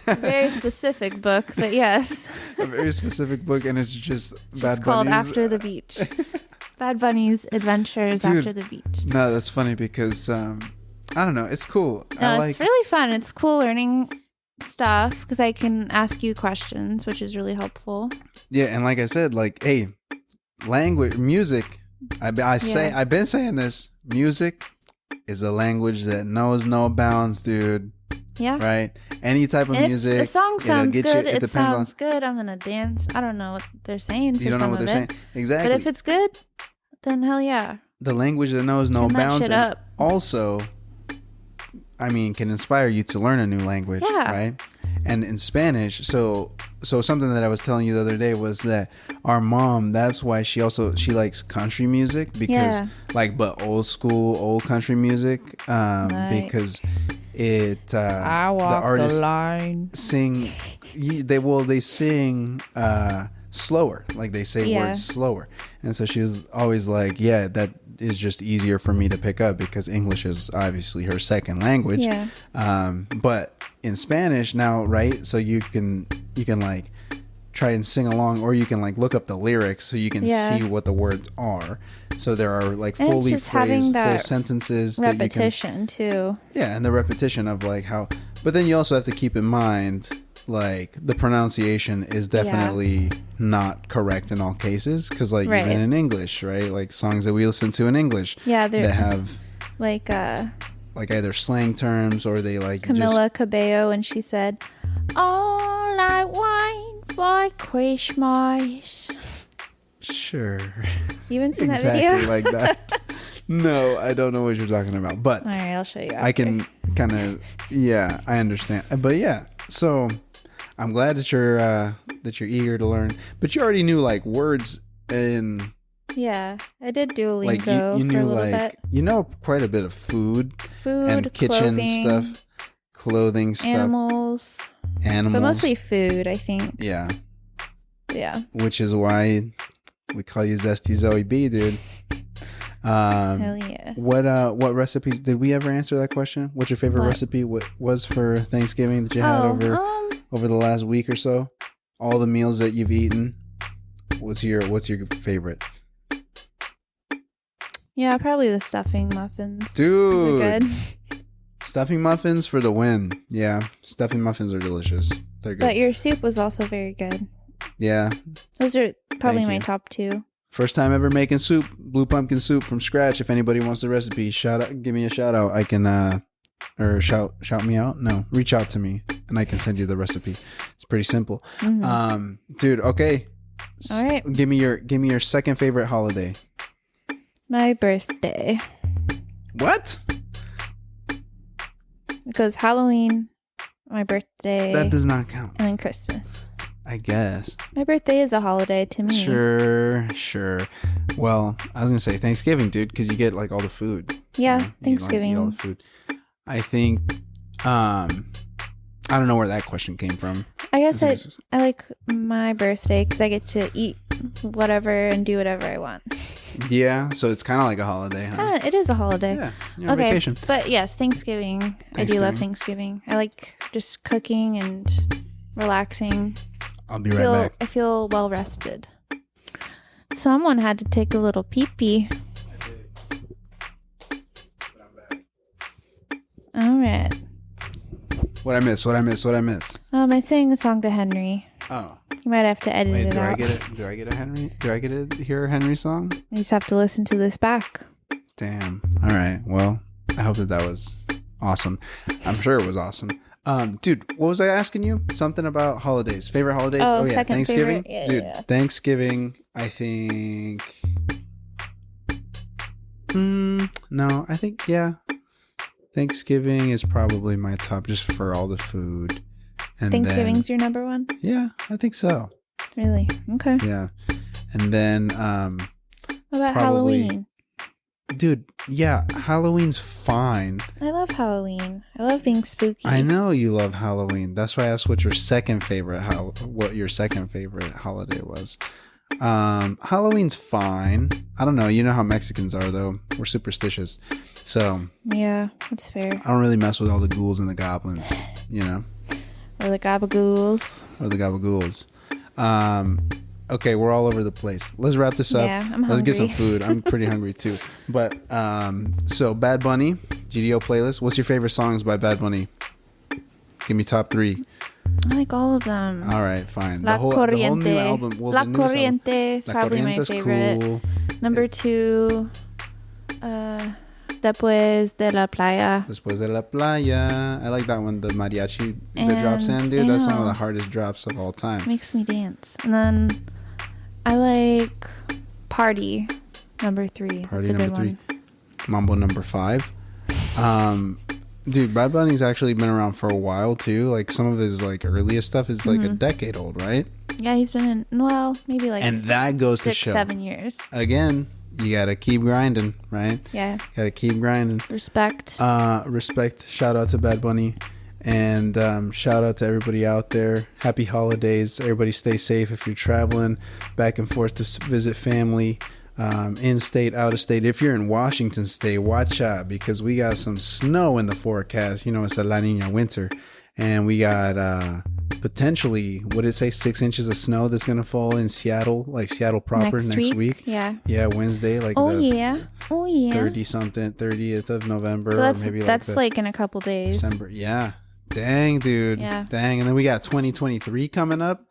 a very specific book, but yes. A very specific book, and it's just Bad Bunny's. It's called After the Beach. Bad Bunny's Adventures After the Beach. No, that's funny because, I don't know. It's cool. No, it's really fun. It's cool learning stuff because I can ask you questions, which is really helpful. Yeah, and like I said, like, hey, language, music. I've been saying this. Music is a language that knows no bounds, dude. Yeah. Right? Any type of music. If the song sounds good, it sounds good. I'm going to dance. I don't know what they're saying. You don't know what they're saying. Exactly. But if it's good, then hell yeah. The language that knows no bounds. And also, I mean, can inspire you to learn a new language. Yeah. Right? And in Spanish, so something that I was telling you the other day was that our mom, that's why she likes country music because but old country music, because it I walk the artists the line. sing they sing slower. Like they say Yeah. words slower. And so she was always like, yeah, that is just easier for me to pick up because English is obviously her second language. Yeah. But in Spanish now, right? So you can like try and sing along, or you can like look up the lyrics so you can see what the words are. So there are like And it's fully just having phrased full that sentences repetition too. Yeah, and the repetition of like how, but then you also have to keep in mind like the pronunciation is definitely not correct in all cases, because like even in English, right? Like songs that we listen to in English, they have like either slang terms or they like Camila Cabello, and she said, "All I want for Christmas." Sure. You haven't seen exactly that video? like that. No, I don't know what you're talking about, but all right, I'll show you after. I can kind of, I understand. But yeah, so I'm glad that you're eager to learn, but you already knew like words in. Yeah, I did Duolingo like you knew for a little like bit. You know quite a bit of food and kitchen stuff, clothing stuff, animals, but mostly food, I think. Yeah, which is why we call you Zesty Zoe B, dude. Hell yeah. What recipes did we ever answer that question? What's your favorite recipe? What was for Thanksgiving that you had over the last week or so? All the meals that you've eaten. What's your favorite? Yeah, probably the stuffing muffins. Dude. Those are good. Stuffing muffins for the win. Yeah, stuffing muffins are delicious. They're good. But your soup was also very good. Yeah. Those are probably my top two. First time ever making soup, blue pumpkin soup from scratch. If anybody wants the recipe, give me a shout out. I can or shout me out. No, reach out to me and I can send you the recipe. It's pretty simple. Mm-hmm. Dude, okay. All right. Give me your second favorite holiday. My birthday. What? It goes Halloween, my birthday. That does not count. And then Christmas. I guess. My birthday is a holiday to me. Sure. Well, I was going to say Thanksgiving, dude, because you get like all the food. Yeah, you know? Thanksgiving. You eat all the food. I think, I don't know where that question came from. I guess I like my birthday because I get to eat whatever and do whatever I want. Yeah, so it's kind of like a holiday, huh? It is a holiday. Yeah, you're on vacation. But yes, Thanksgiving. I do love Thanksgiving. I like just cooking and relaxing. I'll be right back. I feel well rested. Someone had to take a little pee-pee. I did. But I'm back. All right. What I miss? I sang a song to Henry. Oh. You might have to edit it out. Do I get a Henry? Do I get to hear a Henry song? You just have to listen to this back. Damn. All right. Well, I hope that was awesome. I'm sure it was awesome. Dude, what was I asking you? Something about holidays. Favorite holidays? Oh yeah, Thanksgiving. Yeah, dude, yeah. Thanksgiving, I think. No, I think Thanksgiving is probably my top just for all the food. And Thanksgiving's your number one? Yeah, I think so. Really? Okay. Yeah. And then what about Halloween? Dude, yeah, Halloween's fine. I love Halloween. I love being spooky. I know you love Halloween. That's why I asked what your second favorite holiday was. Halloween's fine. I don't know. You know how Mexicans are, though. We're superstitious. So yeah, that's fair. I don't really mess with all the ghouls and the goblins, you know? Or the gabagools. Okay, we're all over the place. Let's wrap this up. Yeah, I'm hungry. Let's get some food. I'm pretty hungry too. But so Bad Bunny, GDO playlist. What's your favorite songs by Bad Bunny? Give me top 3. I like all of them. All right, fine. La Corriente. The whole new album. Well, La Corriente is probably my favorite. Cool. Number 2, Después de la Playa. Después de la Playa. I like that one. The mariachi that drops in, dude. That's one of the hardest drops of all time. Makes me dance. And then I like Party, number 3. Party, that's a number good 3. One. Mambo, number 5. Dude, Bad Bunny's actually been around for a while too. Like some of his like earliest stuff is like a decade old, right? Yeah, he's been maybe like and that goes 6, to show 7 years. Again, you gotta keep grinding, right? Yeah. Gotta keep grinding. Respect. Respect. Shout out to Bad Bunny. And shout out to everybody out there. Happy holidays. Everybody stay safe if you're traveling back and forth to visit family, in state, out of state. If you're in Washington state, watch out because we got some snow in the forecast. You know, it's a La Nina winter. And we got potentially, what did it say, 6 inches of snow that's going to fall in Seattle, like Seattle proper next week. Yeah. Yeah, Wednesday, like Oh, yeah. 30th of November. So or maybe that's like in a couple days. December. Yeah. Dang, dude. Yeah. Dang. And then we got 2023 coming up.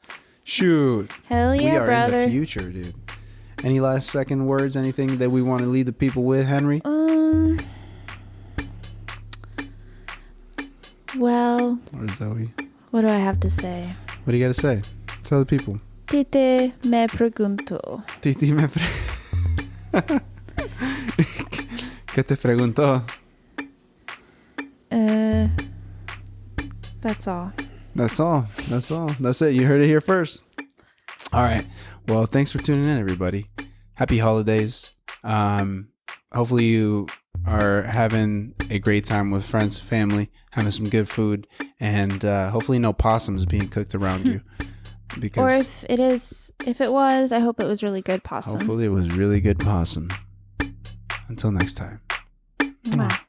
Shoot. Hell yeah, we are brother. in the future, dude. Any last second words? Anything that we want to leave the people with, Henry? Well. Or Zoe? What do I have to say? What do you got to say? Tell the people. Tite me pregunto. Titi me ¿Qué te preguntó? That's all. That's all. That's it. You heard it here first. All right. Well, thanks for tuning in, everybody. Happy holidays. Hopefully you are having a great time with friends, family, having some good food, and hopefully no possums being cooked around you. Because or if it was, I hope it was really good possum. Hopefully it was really good possum. Until next time. Mwah.